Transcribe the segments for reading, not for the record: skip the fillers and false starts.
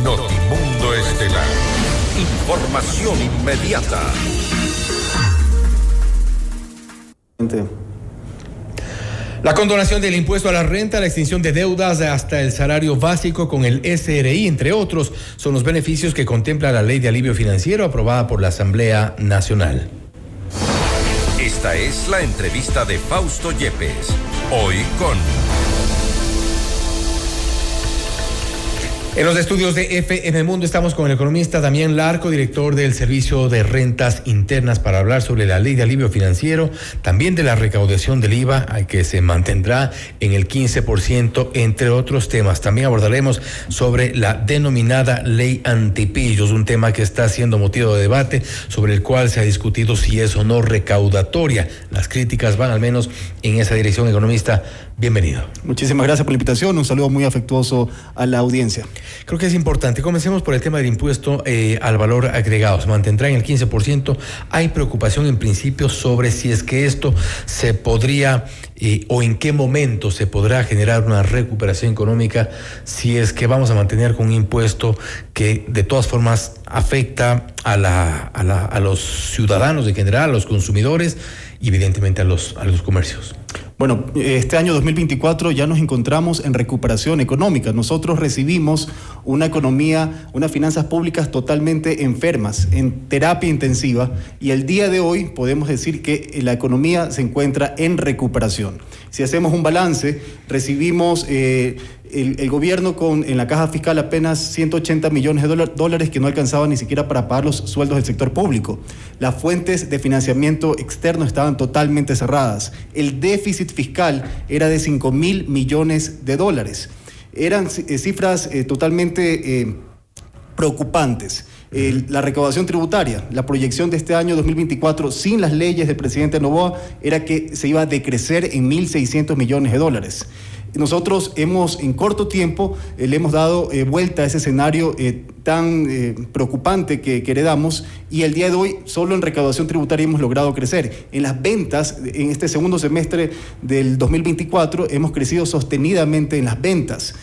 Notimundo Estelar. Información inmediata. La condonación del impuesto a la renta, la extinción de deudas hasta el salario básico con el SRI, entre otros, son los beneficios que contempla la Ley de Alivio Financiero aprobada por la Asamblea Nacional. Esta es la entrevista de Fausto Yepes. Hoy con... En los estudios de FM Mundo estamos con el economista Damián Larco, director del Servicio de Rentas Internas, para hablar sobre la Ley de Alivio Financiero, también de la recaudación del IVA, que se mantendrá en el 15%, entre otros temas. También abordaremos sobre la denominada Ley Antipillos, un tema que está siendo motivo de debate, sobre el cual se ha discutido si es o no recaudatoria. Las críticas van al menos en esa dirección. Economista, bienvenido. Muchísimas gracias por la invitación, un saludo muy afectuoso a la audiencia. Creo que es importante. Comencemos por el tema del impuesto al valor agregado. Se mantendrá en el 15%. Hay preocupación en principio sobre si es que esto se podría o en qué momento se podrá generar una recuperación económica si es que vamos a mantener con un impuesto que de todas formas afecta a los ciudadanos en general, a los consumidores y evidentemente a los comercios. Bueno, este año 2024 ya nos encontramos en recuperación económica. Nosotros recibimos una economía, unas finanzas públicas totalmente enfermas, en terapia intensiva, y el día de hoy podemos decir que la economía se encuentra en recuperación. Si hacemos un balance, recibimos el gobierno en la caja fiscal apenas 180 millones de dólares que no alcanzaban ni siquiera para pagar los sueldos del sector público. Las fuentes de financiamiento externo estaban totalmente cerradas. El déficit fiscal era de 5.000 millones de dólares. Eran cifras totalmente preocupantes. La recaudación tributaria, la proyección de este año 2024 sin las leyes del presidente Noboa era que se iba a decrecer en 1.600 millones de dólares. Nosotros en corto tiempo le hemos dado vuelta a ese escenario tan preocupante que heredamos, y el día de hoy solo en recaudación tributaria hemos logrado crecer. En las ventas, en este segundo semestre del 2024 hemos crecido sostenidamente en las ventas.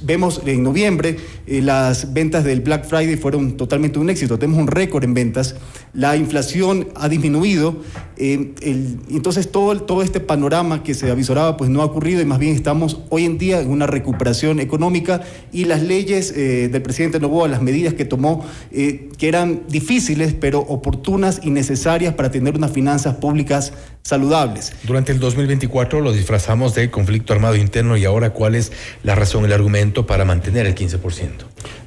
Vemos en noviembre las ventas del Black Friday fueron totalmente un éxito, tenemos un récord en ventas, la inflación ha disminuido, entonces todo este panorama que se avisoraba pues no ha ocurrido, y más bien estamos hoy en día en una recuperación económica, y las leyes del presidente Noboa, las medidas que tomó, que eran difíciles pero oportunas y necesarias para tener unas finanzas públicas saludables. Durante el 2024 lo disfrazamos de conflicto armado interno, y ahora ¿cuál es la razón, el argumento para mantener el 15%?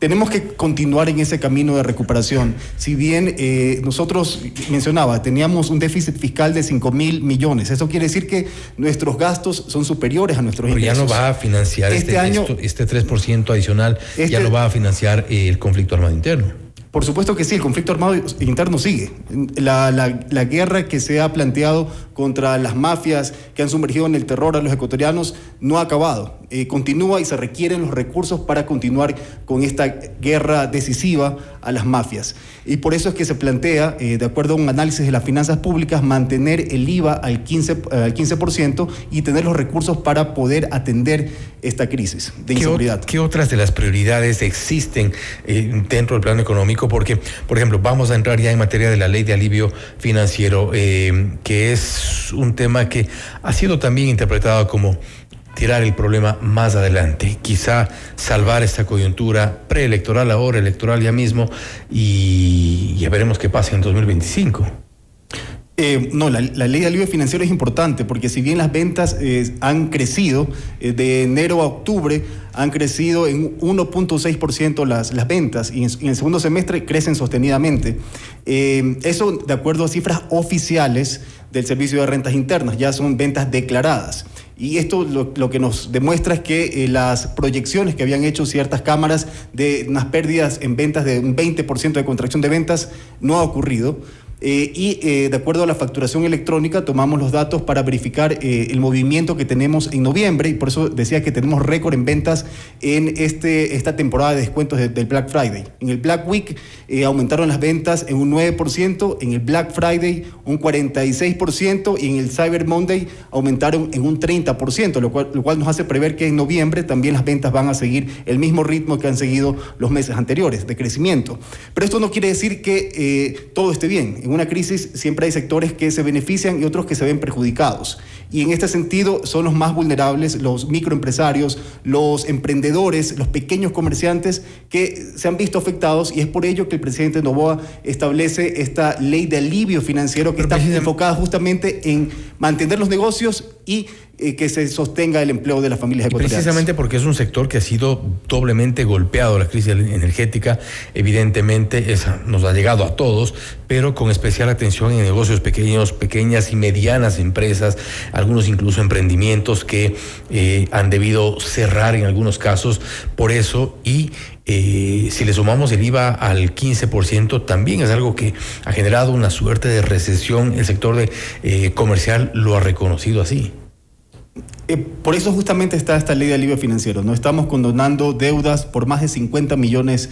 Tenemos que continuar en ese camino de recuperación. Si bien nosotros, mencionaba, teníamos un déficit fiscal de 5.000 millones, eso quiere decir que nuestros gastos son superiores a nuestros ingresos. Pero ya no va a financiar este 3% adicional, ya no va a financiar el conflicto armado interno. Por supuesto que sí, el conflicto armado interno sigue. La guerra que se ha planteado contra las mafias que han sumergido en el terror a los ecuatorianos no ha acabado. Continúa, y se requieren los recursos para continuar con esta guerra decisiva a las mafias. Y por eso es que se plantea, de acuerdo a un análisis de las finanzas públicas, mantener el IVA al 15% y tener los recursos para poder atender esta crisis de inseguridad. ¿Qué otras de las prioridades existen dentro del plano económico? Porque, por ejemplo, vamos a entrar ya en materia de la Ley de Alivio Financiero, que es un tema que ha sido también interpretado como tirar el problema más adelante, quizá salvar esta coyuntura preelectoral ahora, electoral ya mismo, y ya veremos qué pasa en 2025. No, la ley de alivio financiero es importante, porque si bien las ventas han crecido de enero a octubre, han crecido en 1.6% las ventas, y en el segundo semestre crecen sostenidamente. Eso de acuerdo a cifras oficiales del Servicio de Rentas Internas, ya son ventas declaradas. Y esto lo que nos demuestra es que las proyecciones que habían hecho ciertas cámaras de unas pérdidas en ventas de un 20% de contracción de ventas no ha ocurrido. de acuerdo a la facturación electrónica tomamos los datos para verificar el movimiento que tenemos en noviembre, y por eso decía que tenemos récord en ventas en esta temporada de descuentos del Black Friday. En el Black Week aumentaron las ventas en un 9%, en el Black Friday un 46% y en el Cyber Monday aumentaron en un 30%, lo cual nos hace prever que en noviembre también las ventas van a seguir el mismo ritmo que han seguido los meses anteriores de crecimiento. Pero esto no quiere decir que todo esté bien. En una crisis siempre hay sectores que se benefician y otros que se ven perjudicados. Y en este sentido son los más vulnerables los microempresarios, los emprendedores, los pequeños comerciantes que se han visto afectados, y es por ello que el presidente Noboa establece esta ley de alivio financiero que está enfocada justamente en mantener los negocios y que se sostenga el empleo de las familias ecuatorianas. Precisamente porque es un sector que ha sido doblemente golpeado. La crisis energética evidentemente nos ha llegado a todos, pero con especial atención en negocios pequeños, pequeñas y medianas empresas, algunos incluso emprendimientos que han debido cerrar en algunos casos por eso, y si le sumamos el IVA al 15%, también es algo que ha generado una suerte de recesión. El sector comercial lo ha reconocido así. Por eso justamente está esta ley de alivio financiero. No estamos condonando deudas por más de $50 millones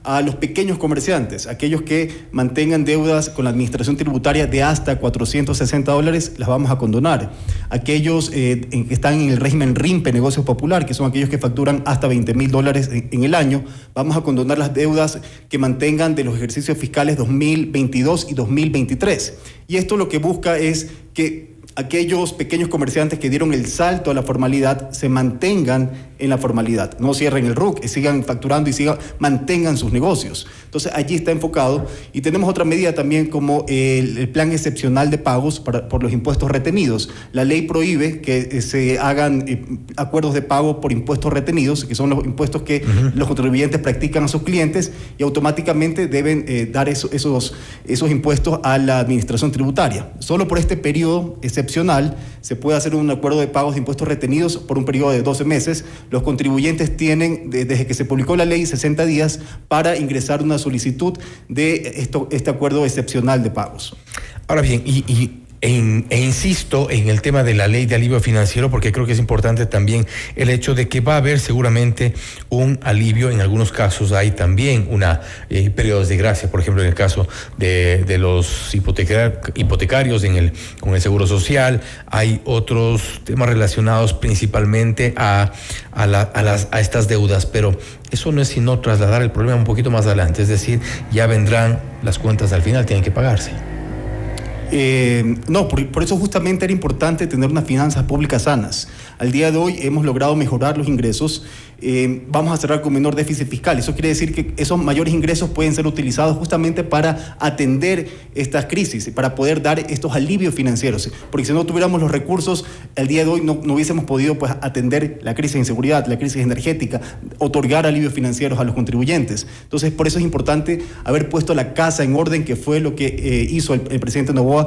a los pequeños comerciantes. Aquellos que mantengan deudas con la administración tributaria de hasta $460, las vamos a condonar. Aquellos que están en el régimen RIMPE, Negocio Popular, que son aquellos que facturan hasta $20,000 en el año, vamos a condonar las deudas que mantengan de los ejercicios fiscales 2022 y 2023. Y esto lo que busca es que aquellos pequeños comerciantes que dieron el salto a la formalidad se mantengan en la formalidad, no cierren el RUC, sigan facturando y mantengan sus negocios. Entonces allí está enfocado. Y tenemos otra medida también como el plan excepcional de pagos por los impuestos retenidos. La ley prohíbe que se hagan acuerdos de pago por impuestos retenidos, que son los impuestos que los contribuyentes practican a sus clientes, y automáticamente deben dar esos impuestos a la administración tributaria. Solo por este periodo excepcional se puede hacer un acuerdo de pagos de impuestos retenidos por un periodo de 12 meses. Los contribuyentes tienen, desde que se publicó la ley, 60 días para ingresar una solicitud de este acuerdo excepcional de pagos. Ahora bien, insisto en el tema de la ley de alivio financiero, porque creo que es importante también el hecho de que va a haber seguramente un alivio. En algunos casos hay también periodos de gracia, por ejemplo en el caso de los hipotecarios con el Seguro Social. Hay otros temas relacionados principalmente a estas deudas, pero eso no es sino trasladar el problema un poquito más adelante, es decir, ya vendrán las cuentas al final, tienen que pagarse. No, por eso justamente era importante tener unas finanzas públicas sanas. Al día de hoy hemos logrado mejorar los ingresos. Vamos a cerrar con menor déficit fiscal. Eso quiere decir que esos mayores ingresos pueden ser utilizados justamente para atender estas crisis, para poder dar estos alivios financieros. Porque si no tuviéramos los recursos, al día de hoy no hubiésemos podido atender la crisis de inseguridad, la crisis energética, otorgar alivios financieros a los contribuyentes. Entonces, por eso es importante haber puesto la casa en orden, que fue lo que hizo el presidente Noboa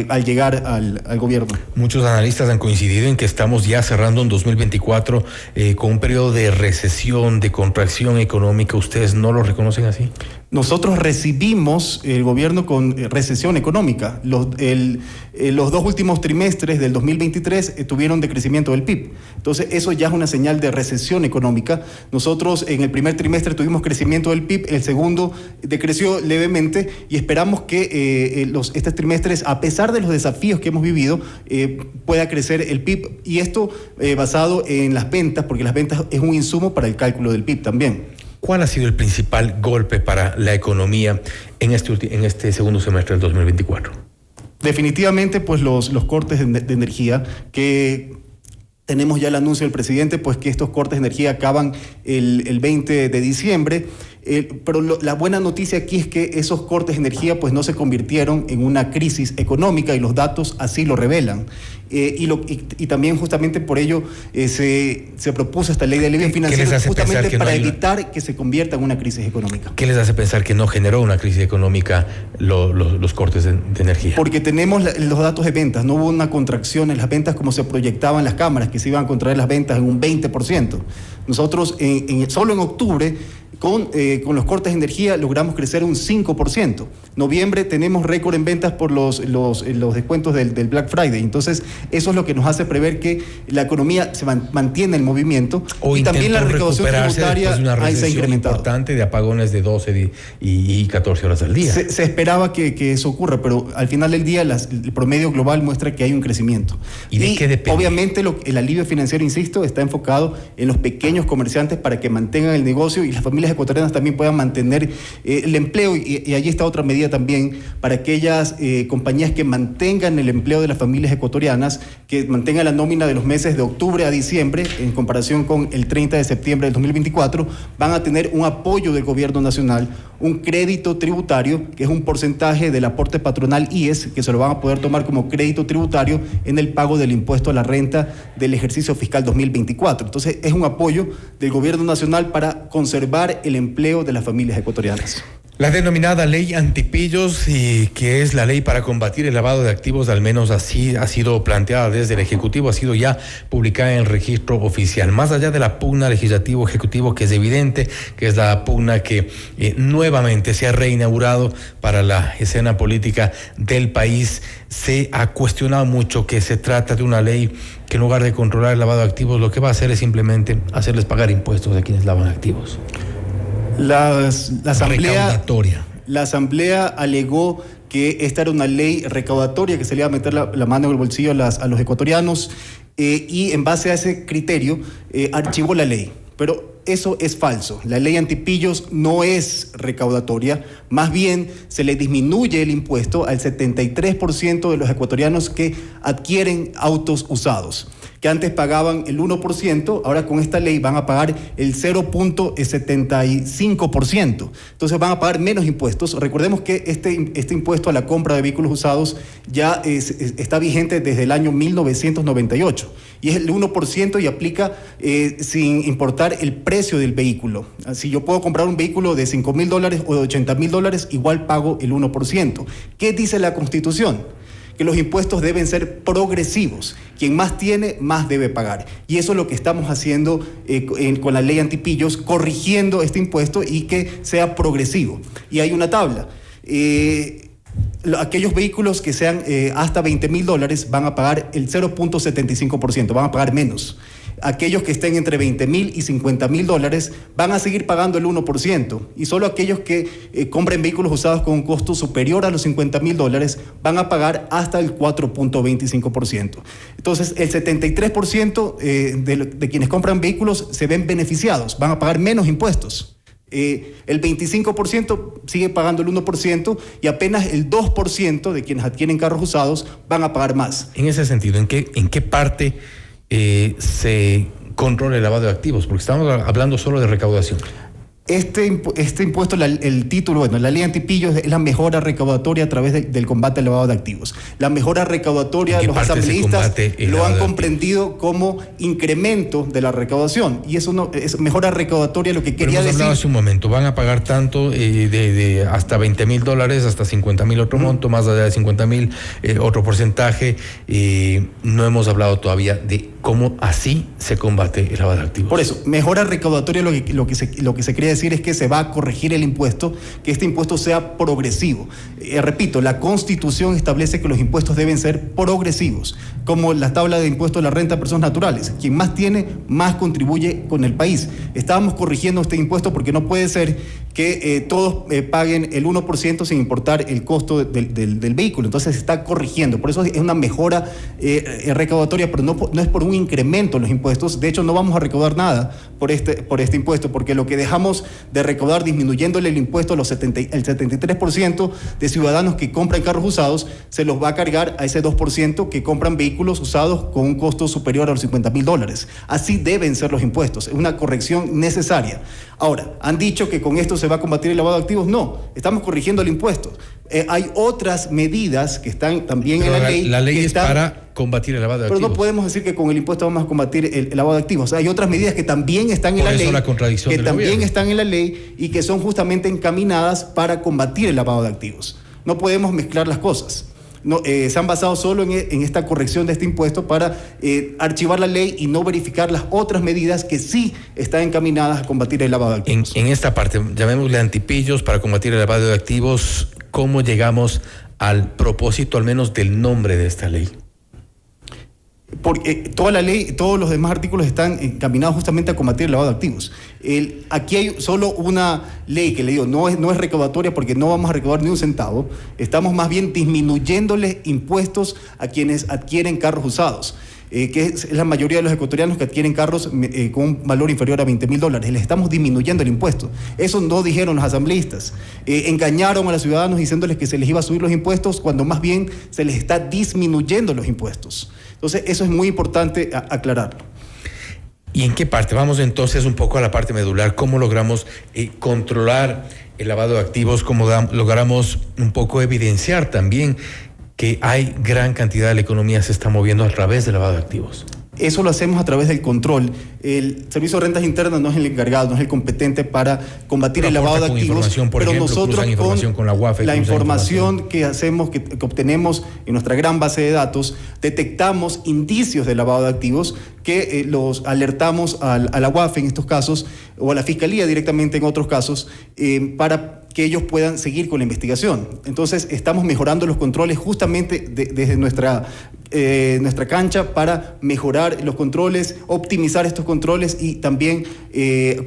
al llegar al gobierno. Muchos analistas han coincidido en que estamos ya cerrando un 2024 con un periodo de recesión, de contracción económica. ¿Ustedes no lo reconocen así? Nosotros recibimos el gobierno con recesión económica. Los dos últimos trimestres del 2023 tuvieron decrecimiento del PIB. Entonces, eso ya es una señal de recesión económica. Nosotros en el primer trimestre tuvimos crecimiento del PIB, el segundo decreció levemente, y esperamos que estos trimestres, a pesar de los desafíos que hemos vivido, pueda crecer el PIB. Y esto basado en las ventas, porque las ventas es un insumo para el cálculo del PIB también. ¿Cuál ha sido el principal golpe para la economía en este segundo semestre del 2024? Definitivamente, pues los cortes de energía, que tenemos ya el anuncio del presidente, pues que estos cortes de energía acaban el 20 de diciembre. Pero la buena noticia aquí es que esos cortes de energía pues no se convirtieron en una crisis económica, y los datos así lo revelan. Y también justamente por ello se propuso esta ley de alivio financiero, justamente para evitar que se convierta en una crisis económica. ¿Qué les hace pensar que no generó una crisis económica los cortes de energía? Porque tenemos los datos de ventas. No hubo una contracción en las ventas como se proyectaban las cámaras, que se iban a contraer las ventas en un 20%. Nosotros solo en octubre Con los cortes de energía logramos crecer un 5%. Noviembre tenemos récord en ventas por los descuentos del Black Friday. Entonces, eso es lo que nos hace prever que la economía se mantiene en movimiento y también la recaudación tributaria de una se ha incrementado. Importante de apagones de 12 y 14 horas al día. Se esperaba que eso ocurra, pero al final del día el promedio global muestra que hay un crecimiento. ¿Y de qué depende? Obviamente el alivio financiero, insisto, está enfocado en los pequeños comerciantes para que mantengan el negocio y las familias ecuatorianas también puedan mantener el empleo, y allí está otra medida también para aquellas compañías que mantengan el empleo de las familias ecuatorianas, que mantengan la nómina de los meses de octubre a diciembre en comparación con el 30 de septiembre del 2024, van a tener un apoyo del gobierno nacional, un crédito tributario, que es un porcentaje del aporte patronal IES, que se lo van a poder tomar como crédito tributario en el pago del impuesto a la renta del ejercicio fiscal 2024. Entonces, es un apoyo del gobierno nacional para conservar el empleo de las familias ecuatorianas. La denominada ley antipillos, que es la ley para combatir el lavado de activos, al menos así ha sido planteada desde el Ejecutivo, ha sido ya publicada en el registro oficial. Más allá de la pugna legislativo-ejecutivo, que es evidente, que es la pugna que nuevamente se ha reinaugurado para la escena política del país, se ha cuestionado mucho que se trata de una ley que en lugar de controlar el lavado de activos, lo que va a hacer es simplemente hacerles pagar impuestos a quienes lavan activos. La Asamblea alegó que esta era una ley recaudatoria, que se le iba a meter la mano en el bolsillo a los ecuatorianos, y en base a ese criterio archivó la ley. Pero eso es falso. La ley antipillos no es recaudatoria, más bien se le disminuye el impuesto al 73% de los ecuatorianos que adquieren autos usados, que antes pagaban el 1%, ahora con esta ley van a pagar el 0.75%. Entonces van a pagar menos impuestos. Recordemos que este impuesto a la compra de vehículos usados ya está vigente desde el año 1998 y es el 1% y aplica sin importar el precio del vehículo. Si yo puedo comprar un vehículo de $5,000 o de $80,000, igual pago el 1%. ¿Qué dice la Constitución? Que los impuestos deben ser progresivos. Quien más tiene, más debe pagar. Y eso es lo que estamos haciendo con la ley antipillos, corrigiendo este impuesto y que sea progresivo. Y hay una tabla. Aquellos vehículos que sean hasta $20,000 van a pagar el 0.75%, van a pagar menos. Aquellos que estén entre $20,000 y $50,000 van a seguir pagando el 1%, y solo aquellos que compren vehículos usados con un costo superior a los $50,000 van a pagar hasta el 4.25%. Entonces, el 73% de quienes compran vehículos se ven beneficiados, van a pagar menos impuestos. El 25% sigue pagando el 1% y apenas el 2% de quienes adquieren carros usados van a pagar más. En ese sentido, ¿en qué parte se controla el lavado de activos? Porque estamos hablando solo de recaudación. Este impuesto, el título, la ley antipillos es la mejora recaudatoria a través del combate al lavado de activos. La mejora recaudatoria, los asambleístas lo han comprendido como incremento de la recaudación, y eso no es mejora recaudatoria. Lo que quería decir, hace un momento, van a pagar tanto de hasta $20,000, hasta $50,000 otro monto, más allá de $50,000 otro porcentaje. No hemos hablado todavía de cómo así se combate el lavado de activos. Por eso, mejora recaudatoria, lo que se quería decir es que se va a corregir el impuesto, que este impuesto sea progresivo. Repito, la Constitución establece que los impuestos deben ser progresivos, como la tabla de impuestos de la renta de personas naturales. Quien más tiene, más contribuye con el país. Estábamos corrigiendo este impuesto porque no puede ser que todos paguen el 1% sin importar el costo del vehículo. Entonces se está corrigiendo. Por eso es una mejora recaudatoria, pero no es por un incremento en los impuestos. De hecho, no vamos a recaudar nada por este impuesto, porque lo que dejamos de recaudar disminuyéndole el impuesto a el 73% de ciudadanos que compran carros usados, se los va a cargar a ese 2% que compran vehículos usados con un costo superior a los $50,000. Así deben ser los impuestos. Es una corrección necesaria. Ahora, han dicho que con esto se va a combatir el lavado de activos. No, estamos corrigiendo el impuesto. Hay otras medidas que están también en la ley. La ley es para combatir el lavado de activos. Pero no podemos decir que con el impuesto vamos a combatir el lavado de activos. Hay otras medidas que también están en la ley. Que también están en la ley y que son justamente encaminadas para combatir el lavado de activos. No podemos mezclar las cosas. se han basado solo en esta corrección de este impuesto para archivar la ley y no verificar las otras medidas que sí están encaminadas a combatir el lavado de activos. En esta parte, llamémosle antipillos para combatir el lavado de activos, ¿cómo llegamos al propósito, al menos del nombre de esta ley? Porque toda la ley, todos los demás artículos están encaminados justamente a combatir el lavado de activos. Aquí hay solo una ley que le digo, no es recaudatoria porque no vamos a recaudar ni un centavo. Estamos más bien disminuyéndole impuestos a quienes adquieren carros usados. Que es la mayoría de los ecuatorianos que adquieren carros con un valor inferior a $20,000. Les estamos disminuyendo el impuesto. Eso no dijeron los asambleístas. Engañaron a los ciudadanos diciéndoles que se les iba a subir los impuestos cuando más bien se les está disminuyendo los impuestos. Entonces, eso es muy importante aclararlo. ¿Y en qué parte? Vamos entonces un poco a la parte medular. ¿Cómo logramos controlar el lavado de activos? ¿Cómo logramos un poco evidenciar también que hay gran cantidad de la economía se está moviendo a través del lavado de activos? Eso lo hacemos a través del control. El Servicio de Rentas Internas no es el encargado, no es el competente para combatir el lavado de activos, pero nosotros con la UAFE, la información que hacemos, que obtenemos en nuestra gran base de datos, detectamos indicios de lavado de activos que los alertamos a la UAFE en estos casos, o a la Fiscalía directamente en otros casos, para que ellos puedan seguir con la investigación. Entonces, estamos mejorando los controles justamente desde nuestra cancha para mejorar los controles, optimizar estos controles y también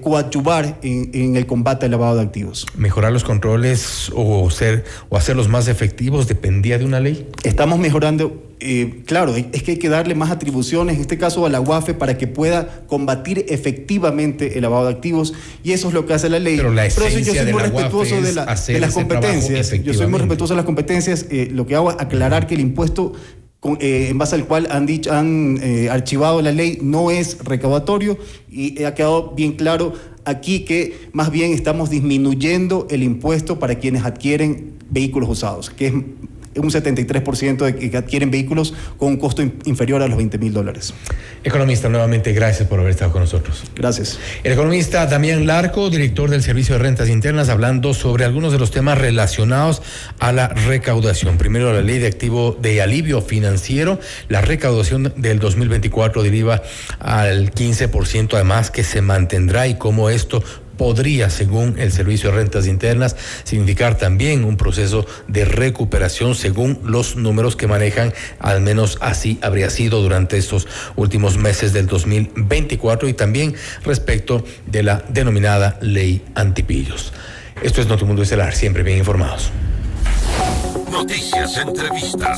coadyuvar en el combate al lavado de activos. ¿Mejorar los controles o hacerlos más efectivos dependía de una ley? Estamos mejorando. Claro, es que hay que darle más atribuciones, en este caso a la UAFE, para que pueda combatir efectivamente el lavado de activos, y eso es lo que hace la ley. Pero la esencia yo soy muy respetuoso de las competencias. Yo soy muy respetuoso de las competencias. Lo que hago es aclarar que el impuesto en base al cual han archivado la ley no es recaudatorio, y ha quedado bien claro aquí que más bien estamos disminuyendo el impuesto para quienes adquieren vehículos usados, que es un 73% de que adquieren vehículos con un costo inferior a los $20,000. Economista, nuevamente gracias por haber estado con nosotros. Gracias. El economista Damián Larco, director del Servicio de Rentas Internas, hablando sobre algunos de los temas relacionados a la recaudación. Primero, la ley de alivio financiero. La recaudación del 2024 deriva al 15%, además, que se mantendrá, y cómo esto podría, según el Servicio de Rentas Internas, significar también un proceso de recuperación según los números que manejan. Al menos así habría sido durante estos últimos meses del 2024, y también respecto de la denominada ley antipillos. Esto es Notimundo Estelar, siempre bien informados. Noticias, entrevistas,